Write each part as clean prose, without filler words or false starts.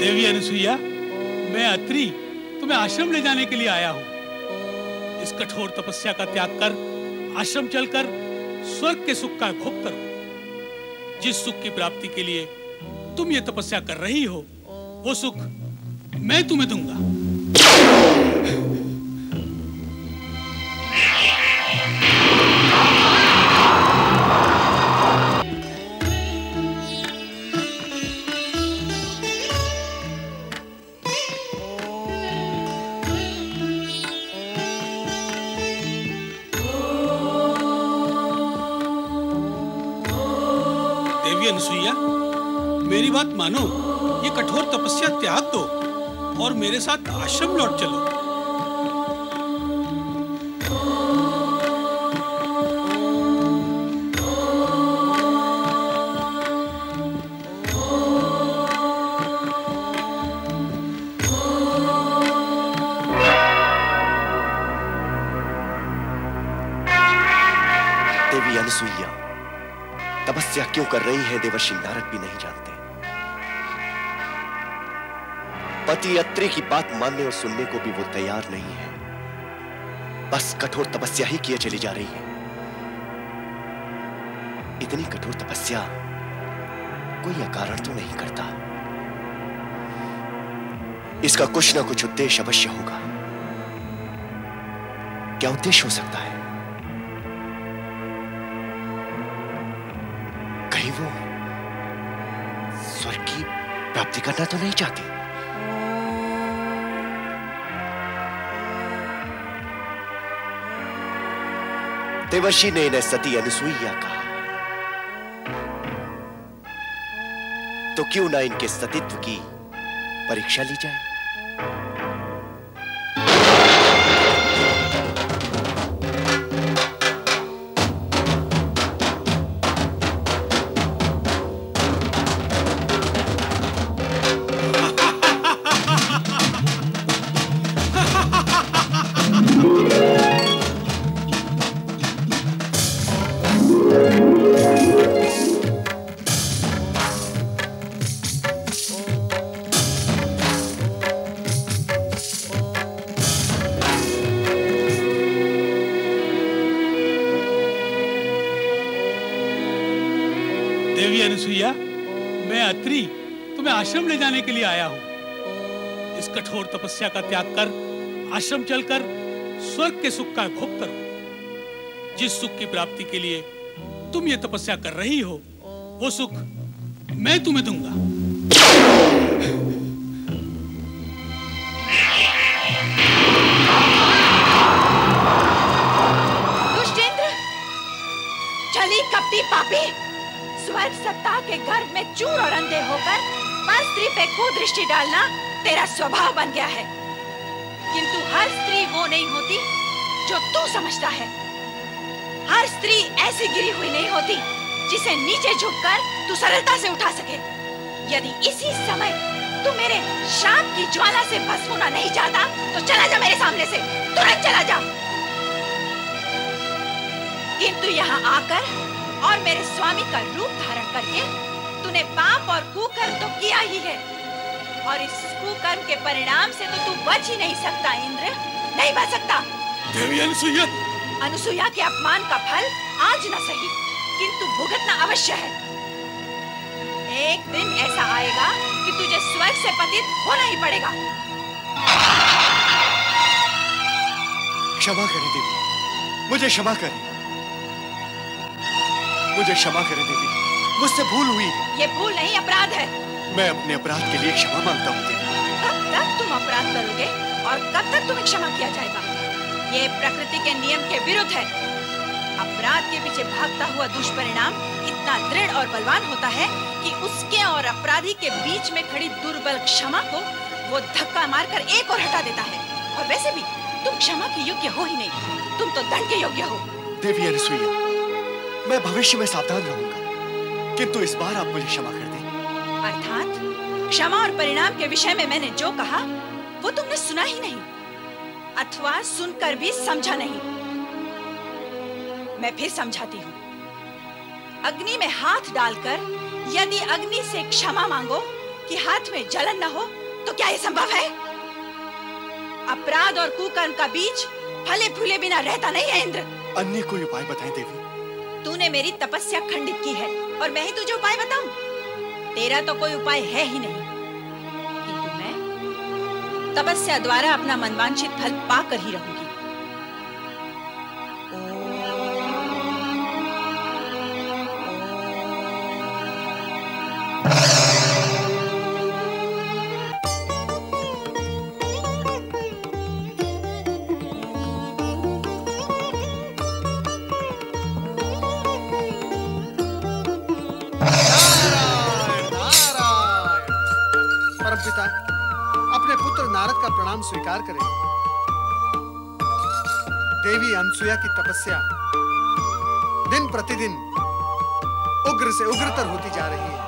देवी अनुसुईया, मैं अत्रि तुम्हें आश्रम ले जाने के लिए आया हूँ। इस कठोर तपस्या का त्याग कर आश्रम चलकर स्वर्ग के सुख का भोग करो। जिस सुख की प्राप्ति के लिए तुम ये तपस्या कर रही हो, वो सुख मैं तुम्हें दूंगा। अनुसुईया, मेरी बात मानो, ये कठोर तपस्या त्याग दो और मेरे साथ आश्रम लौट चलो। देवी अनुसुईया तपस्या क्यों कर रही है, देवर्षि नारद भी नहीं जानते। पति अत्रि की बात मानने और सुनने को भी वो तैयार नहीं है। बस कठोर तपस्या ही किए चली जा रही है। इतनी कठोर तपस्या कोई अकारण तो नहीं करता। इसका कुछ ना कुछ उद्देश्य अवश्य होगा। क्या उद्देश्य हो सकता है? कहीं वो स्वर्ग की प्राप्ति करना तो नहीं चाहती? देवर्षि ने इन्हें सती अनुसुईया कहा, तो क्यों ना इनके सतीत्व की परीक्षा ली जाए। देवी अनुसुईया, मैं अत्रि तुम्हें आश्रम ले जाने के लिए आया हूँ। इस कठोर तपस्या का त्याग कर आश्रम चलकर स्वर्ग के सुख का भोग करो। जिस सुख की प्राप्ति के लिए तुम ये तपस्या कर रही हो, वो सुख मैं तुम्हें दूंगा। दुष्टेंद्र, छली कपटी पापी, स्वर्ग सत्ता के गर्भ में चूर और अंधे होकर पर स्त्री पे कुदृष्टि डालना तेरा स्वभाव बन गया है। किंतु हर स्त्री वो नहीं होती जो तू समझता है। हर स्त्री ऐसी गिरी हुई नहीं होती जिसे नीचे झुककर तू सरलता से उठा सके। यदि इसी समय तू मेरे शाप की ज्वाला से भस्म होना नहीं चाहता तो चला जा मेरे सामने से, तुरंत चला जा। किंतु यहाँ आकर और मेरे स्वामी का रूप धारण करके तूने पाप और कुकर्म तो किया ही है, और इस कुकर्म के परिणाम से तो तू बच ही नहीं सकता इंद्र, नहीं बच सकता। देवी अनुसुईया, अनुसुईया के अपमान का फल आज न सही किंतु भुगतना अवश्य है। एक दिन ऐसा आएगा कि तुझे स्वर्ग से पतित होना ही पड़ेगा। क्षमा करें देवी, मुझे क्षमा करें, मुझे क्षमा करें देवी, मुझसे भूल हुई है। ये भूल नहीं, अपराध है। मैं अपने अपराध के लिए क्षमा मांगता हूँ देवी। कब तक तुम अपराध करोगे और कब तक तुम्हें क्षमा किया जाएगा? ये प्रकृति के नियम के विरुद्ध है। अपराध के पीछे भागता हुआ दुष्परिणाम इतना दृढ़ और बलवान होता है कि उसके और अपराधी के बीच में खड़ी दुर्बल क्षमा को वो धक्का मारकर एक और हटा देता है। और वैसे भी तुम क्षमा के योग्य हो ही नहीं, तुम तो दंड के योग्य हो। देवी अनुसुईया, मैं भविष्य में सावधान रहूंगा, किंतु इस बार आप मुझे क्षमा कर दें। अर्थात क्षमा और परिणाम के विषय में मैंने जो कहा वो तुमने सुना ही नहीं, अथवा सुनकर भी समझा नहीं। मैं फिर समझाती हूँ। अग्नि में हाथ डालकर यदि अग्नि से क्षमा मांगो कि हाथ में जलन न हो तो क्या ये संभव है? अपराध और कुकर्म का बीज फले फूले बिना रहता नहीं है इंद्र। अन्य कोई उपाय बताएं देवी। तूने मेरी तपस्या खंडित की है और मैं ही तुझे उपाय बताऊं? तेरा तो कोई उपाय है ही नहीं, किंतु मैं तपस्या द्वारा अपना मनवांछित फल पाकर ही रहूंगी। परमपिता, अपने पुत्र नारद का प्रणाम स्वीकार करें। देवी अनसुया की तपस्या दिन प्रतिदिन उग्र से उग्रतर होती जा रही है।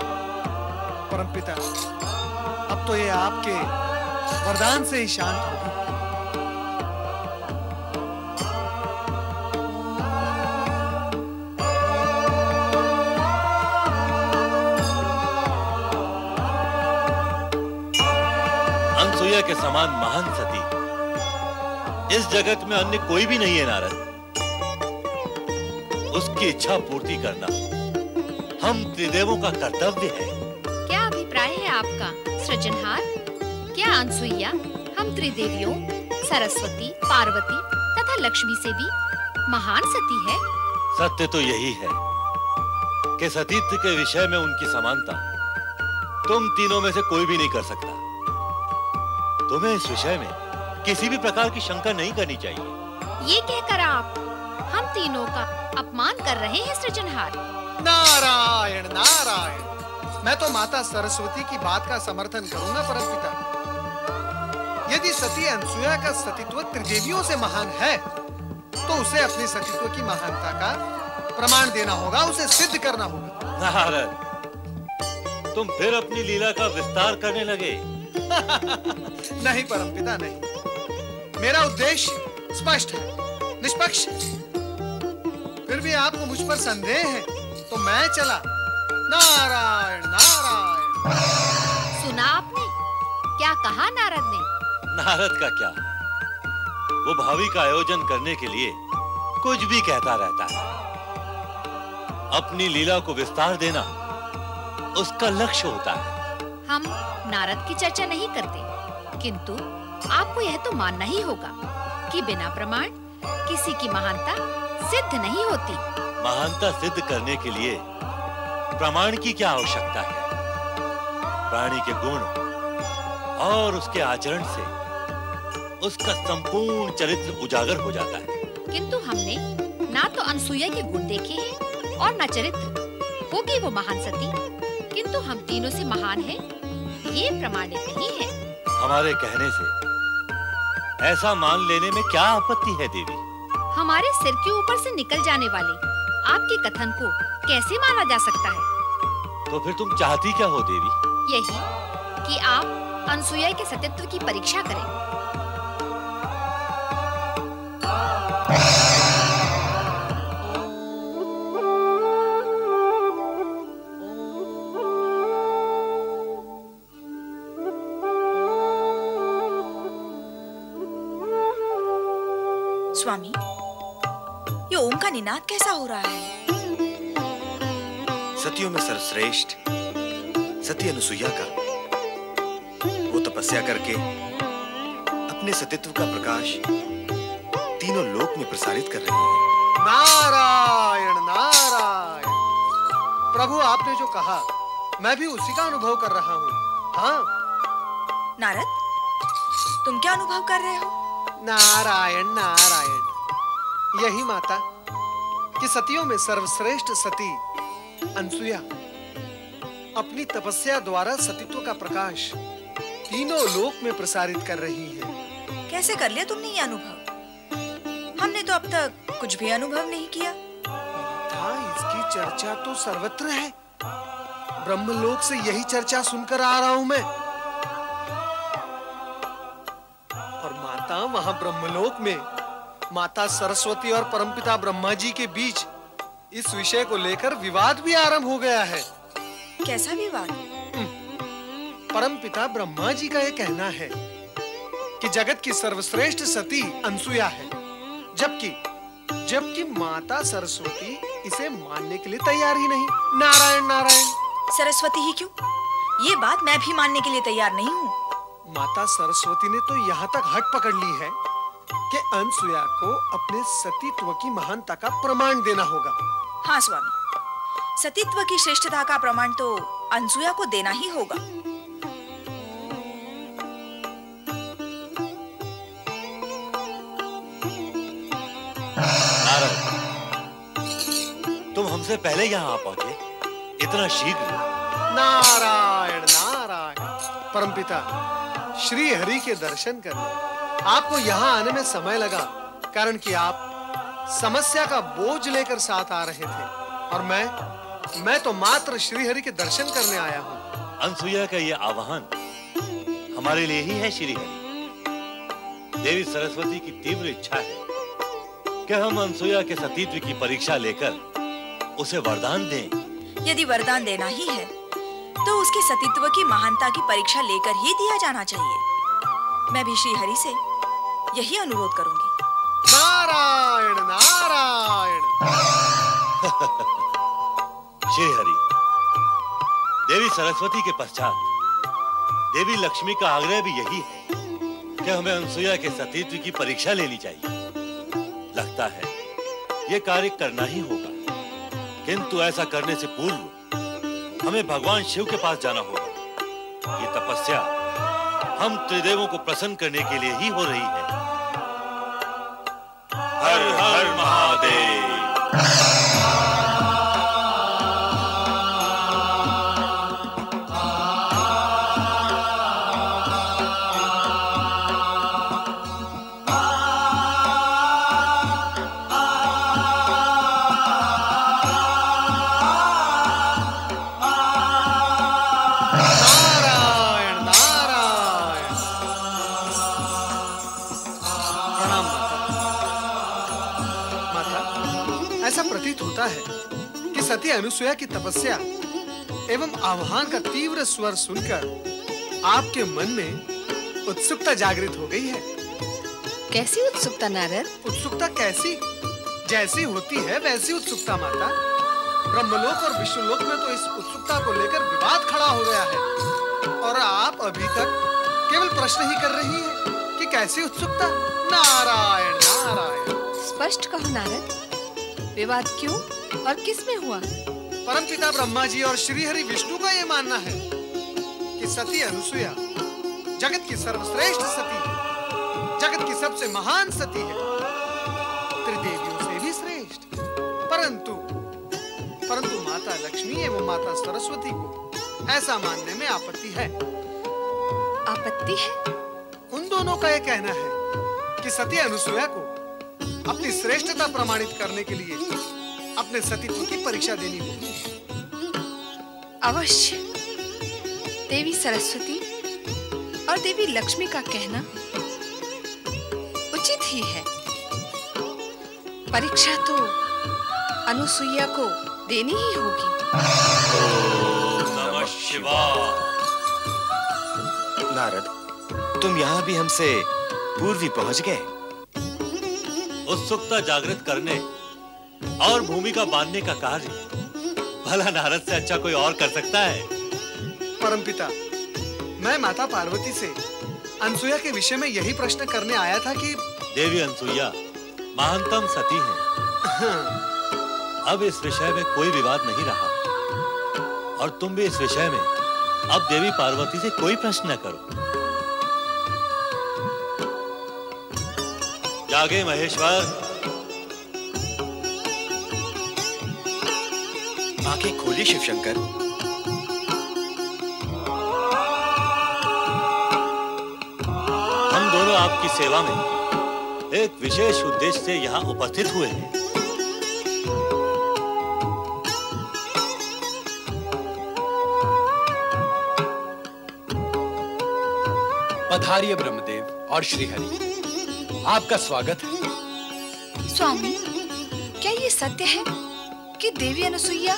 परमपिता, अब तो ये आपके वरदान से ही शांत होगी। अनसुया के समान महान सती इस जगत में अन्य कोई भी नहीं है नारद। उसकी इच्छा पूर्ति करना हम त्रिदेवों का कर्तव्य है। क्या अभिप्राय है आपका सृजनहार? क्या अनसुईया हम त्रिदेवियों सरस्वती, पार्वती तथा लक्ष्मी से भी महान सती है? सत्य तो यही है कि सतीत्व के विषय में उनकी समानता तुम तीनों में से कोई भी नहीं कर सकता। तुम्हें इस विषय में किसी भी प्रकार की शंका नहीं करनी चाहिए। ये कहकर आप हम तीनों का अपमान कर रहे हैं सृजनहार। नारायण नारायण, मैं तो माता सरस्वती की बात का समर्थन करूंगा परमपिता। यदि सती अनसुया का सतीत्व त्रिदेवियों से महान है तो उसे अपने सतीत्व की महानता का प्रमाण देना होगा, उसे सिद्ध करना होगा। नारद, तुम फिर अपनी लीला का विस्तार करने लगे। नहीं परमपिता, नहीं। मेरा उद्देश्य स्पष्ट है, निष्पक्ष है। फिर भी आपको मुझ पर संदेह है तो मैं चला। नारायण नारायण। सुना आपने क्या कहा नारद ने? नारद का क्या, वो भावी का आयोजन करने के लिए कुछ भी कहता रहता है। अपनी लीला को विस्तार देना उसका लक्ष्य होता है। हम नारद की चर्चा नहीं करते, किंतु आपको यह तो मानना ही होगा कि बिना प्रमाण किसी की महानता सिद्ध नहीं होती। महानता सिद्ध करने के लिए प्रमाण की क्या आवश्यकता है? प्राणी के गुण और उसके आचरण से उसका संपूर्ण चरित्र उजागर हो जाता है। किंतु हमने ना तो अनसुया के गुण देखे हैं और न चरित्र। होगी वो महान सती, किंतु हम तीनों से महान है ये प्रमाणित नहीं है। हमारे कहने से ऐसा मान लेने में क्या आपत्ति है देवी? हमारे सिर के ऊपर से निकल जाने वाले आपके कथन को कैसे माना जा सकता है? तो फिर तुम चाहती क्या हो देवी? यही कि आप अनसुया के सतीत्व की परीक्षा करें। स्वामी, ये ओम का निनाद कैसा हो रहा है? सतियों में सर्वश्रेष्ठ सती अनुसुईया का वो तपस्या करके अपने सतीत्व का प्रकाश तीनों लोक में प्रसारित कर रही है। नारायण नारायण। प्रभु, आपने जो कहा मैं भी उसी का अनुभव कर रहा हूँ। हाँ नारद, तुम क्या अनुभव कर रहे हो? नारायण नारायण। यही माता कि सतियों में सर्वश्रेष्ठ सती अनसुया अपनी तपस्या द्वारा सतीत्व का प्रकाश तीनों लोक में प्रसारित कर रही है। कैसे कर लिया तुमने ये अनुभव? हमने तो अब तक कुछ भी अनुभव नहीं किया। हाँ, इसकी चर्चा तो सर्वत्र है। ब्रह्मलोक से यही चर्चा सुनकर आ रहा हूं मैं। और माता, वहां ब्रह्मलोक में माता सरस्वती और परमपिता ब्रह्मा जी के बीच इस विषय को लेकर विवाद भी आरंभ हो गया है। कैसा विवाद? परमपिता ब्रह्मा जी का यह कहना है कि जगत की सर्वश्रेष्ठ सती अनसुया है, जबकि माता सरस्वती इसे मानने के लिए तैयार ही नहीं। नारायण नारायण। सरस्वती ही क्यों? ये बात मैं भी मानने के लिए तैयार नहीं हूँ। माता सरस्वती ने तो यहाँ तक हट पकड़ ली है कि अनसुया को अपने सतीत्व की महानता का प्रमाण देना होगा। हाँ स्वामी, सतीत्व की श्रेष्ठता का प्रमाण तो अनसुया को देना ही होगा। नारद, तुम हमसे पहले यहाँ आ पहुंचे, इतना शीघ्र? नारायण नारायण। परमपिता, श्री हरि के दर्शन करने आपको यहाँ आने में समय लगा, कारण कि आप समस्या का बोझ लेकर साथ आ रहे थे, और मैं तो मात्र श्री हरि के दर्शन करने आया हूँ। अनसुया का ये आह्वान हमारे लिए ही है श्री हरि। देवी सरस्वती की तीव्र इच्छा है कि हम अनसुया के सतीत्व की परीक्षा लेकर उसे वरदान दें। यदि वरदान देना ही है तो उसके सतीत्व की महानता की परीक्षा लेकर ही दिया जाना चाहिए। मैं भी श्री हरि से यही अनुरोध करूंगी। नारायण नारायण। श्री हरि, देवी सरस्वती के पश्चात देवी लक्ष्मी का आग्रह भी यही है कि हमें अनसुया के सतीत्व की परीक्षा लेनी चाहिए। लगता है ये कार्य करना ही होगा, किंतु ऐसा करने से पूर्व हमें भगवान शिव के पास जाना होगा। ये तपस्या हम त्रिदेवों को प्रसन्न करने के लिए ही हो रही है। हर हर महादेव। है कि सती अनुसुया की तपस्या एवं आह्वान का तीव्र स्वर सुनकर आपके मन में उत्सुकता जागृत हो गई है। कैसी उत्सुकता नारद? उत्सुकता कैसी? जैसी होती है वैसी उत्सुकता माता। ब्रह्मलोक और विष्णुलोक में तो इस उत्सुकता को लेकर विवाद खड़ा हो गया है, और आप अभी तक केवल प्रश्न ही कर रही हैं कि कैसी उत्सुकता। नारायण नारायण। स्पष्ट कहो नारद, विवाद क्यों और किस में हुआ? परमपिता ब्रह्मा जी और श्री हरि विष्णु का ये मानना है कि सती अनुसुया जगत की सर्वश्रेष्ठ सती है, जगत की सबसे महान सती है, त्रिदेवियों से भी श्रेष्ठ। परंतु माता लक्ष्मी एवं माता सरस्वती को ऐसा मानने में आपत्ति है। आपत्ति है? उन दोनों का यह कहना है कि सती अनुसुया को अपनी श्रेष्ठता प्रमाणित करने के लिए अपने सतीत्व की परीक्षा देनी होगी। अवश्य। देवी सरस्वती और देवी लक्ष्मी का कहना उचित ही है। परीक्षा तो अनुसुईया को देनी ही होगी। ओम नमः शिवाय। नारद, तुम यहाँ भी हमसे पूर्व ही पहुंच गए। उत्सुकता जागृत करने और भूमिका बांधने का कार्य भला नारद से अच्छा कोई और कर सकता है? परमपिता, मैं माता पार्वती से अनसुया के विषय में यही प्रश्न करने आया था कि देवी अनसुया महानतम सती है। अब इस विषय में कोई विवाद नहीं रहा, और तुम भी इस विषय में अब देवी पार्वती से कोई प्रश्न न करो। जागे महेश्वर। आंखें खोलिए शिव शंकर। हम दोनों आपकी सेवा में एक विशेष उद्देश्य से यहाँ उपस्थित हुए हैं। पधारिए ब्रह्मदेव और श्रीहरि, आपका स्वागत है। स्वामी, क्या ये सत्य है कि देवी अनुसुईया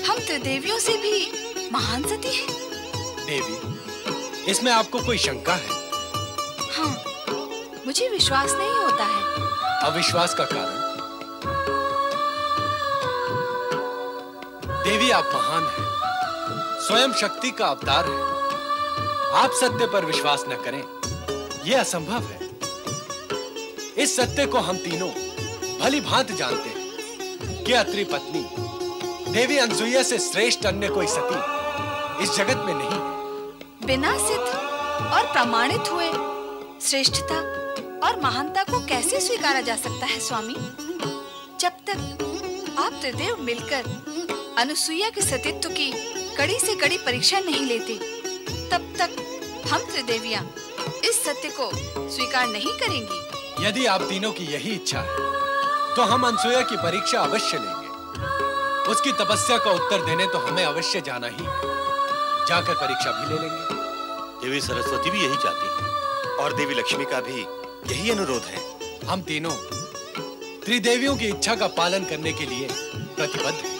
हम त्रिदेवियों से भी महान सती है? देवी, इसमें आपको कोई शंका है? हाँ, मुझे विश्वास नहीं होता है। अविश्वास का कारण? देवी, आप महान हैं, स्वयं शक्ति का अवतार है। आप सत्य पर विश्वास न करें, यह असंभव है। इस सत्य को हम तीनों भली भांति जानते हैं कि अत्रि पत्नी देवी अनसुईया से श्रेष्ठ अन्य कोई सती इस जगत में नहीं है। बिना सिद्ध और प्रमाणित हुए श्रेष्ठता और महानता को कैसे स्वीकारा जा सकता है स्वामी? जब तक आप त्रिदेव मिलकर अनुसुईया के सतीत्व की कड़ी से कड़ी परीक्षा नहीं लेते, तब तक हम त्रिदेवियां इस सत्य को स्वीकार नहीं करेंगी। यदि आप तीनों की यही इच्छा है, तो हम अनसुईया की परीक्षा अवश्य लेंगे। उसकी तपस्या का उत्तर देने तो हमें अवश्य जाना ही है। जाकर परीक्षा भी ले लेंगे। देवी सरस्वती भी यही चाहती है और देवी लक्ष्मी का भी यही अनुरोध है। हम तीनों त्रिदेवियों की इच्छा का पालन करने के लिए प्रतिबद्ध हैं।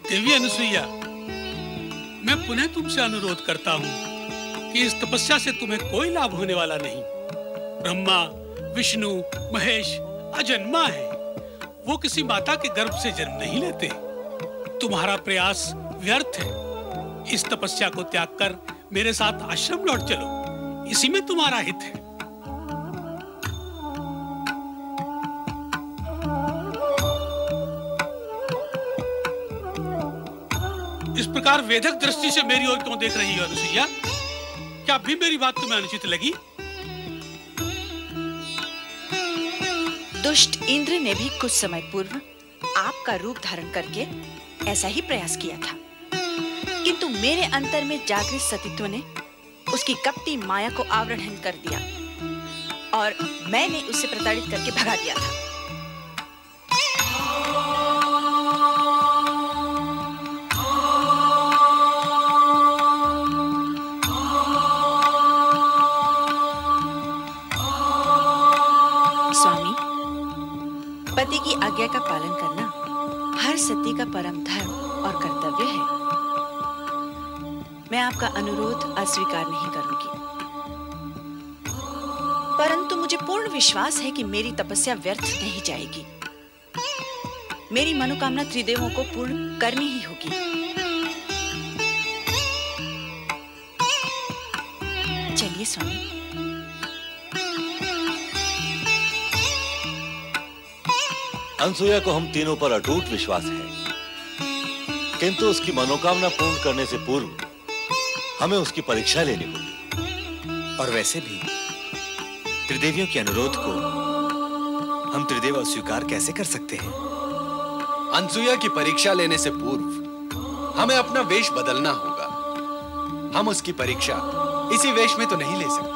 देवी अनुसुईया, मैं पुनः तुमसे अनुरोध करता हूँ कि इस तपस्या से तुम्हें कोई लाभ होने वाला नहीं। ब्रह्मा, विष्णु, महेश अजन्मा है। वो किसी माता के गर्भ से जन्म नहीं लेते। तुम्हारा प्रयास व्यर्थ है। इस तपस्या को त्याग कर मेरे साथ आश्रम लौट चलो, इसी में तुम्हारा हित है। इस प्रकार वेधक दृष्टि से मेरी ओर क्यों देख रही हो अनुसुईया? क्या अभी मेरी बात तुम्हें अनुचित लगी? दुष्ट इंद्र ने भी कुछ समय पूर्व आपका रूप धारण करके ऐसा ही प्रयास किया था, किंतु मेरे अंतर में जागृत सतीत्व ने उसकी कपटी माया को आवरण कर दिया और मैंने उसे प्रताड़ित करके भगा दिया था। पति की आज्ञा का पालन करना हर सती का परम धर्म और कर्तव्य है। मैं आपका अनुरोध अस्वीकार नहीं करूंगी, परंतु मुझे पूर्ण विश्वास है कि मेरी तपस्या व्यर्थ नहीं जाएगी। मेरी मनोकामना त्रिदेवों को पूर्ण करनी ही होगी। चलिए स्वामी। अनसुईया को हम तीनों पर अटूट विश्वास है, किंतु उसकी मनोकामना पूर्ण करने से पूर्व हमें उसकी परीक्षा लेनी होगी। और वैसे भी त्रिदेवियों के अनुरोध को हम त्रिदेव अस्वीकार कैसे कर सकते हैं? अनसुईया की परीक्षा लेने से पूर्व हमें अपना वेश बदलना होगा। हम उसकी परीक्षा इसी वेश में तो नहीं ले सकते।